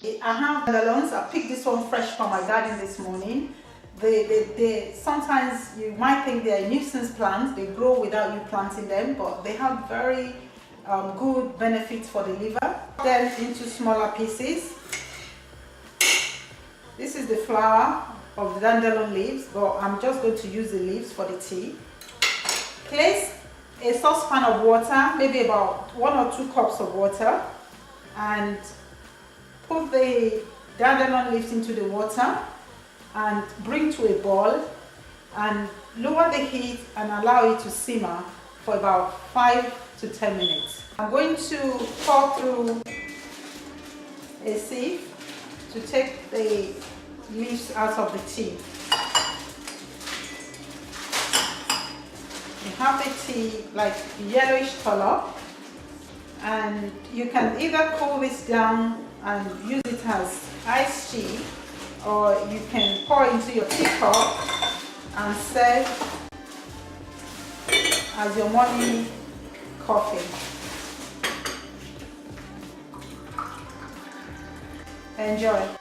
I have dandelions. I picked this one fresh from my garden this morning. Sometimes you might think they are nuisance plants. They grow without you planting them, but they have very good benefits for the liver. Them into smaller pieces. This is the flower of the dandelion leaves, but I'm just going to use the leaves for the tea. Place a saucepan of water, maybe about 1 or 2 cups of water, and put the dandelion leaves into the water and bring to a boil and lower the heat and allow it to simmer for about 5 to 10 minutes. I'm going to pour through a sieve to take the leaves out of the tea. You have the tea like yellowish color, and you can either cool this down and use it as iced tea, or you can pour into your teacup and serve as your morning coffee. Enjoy.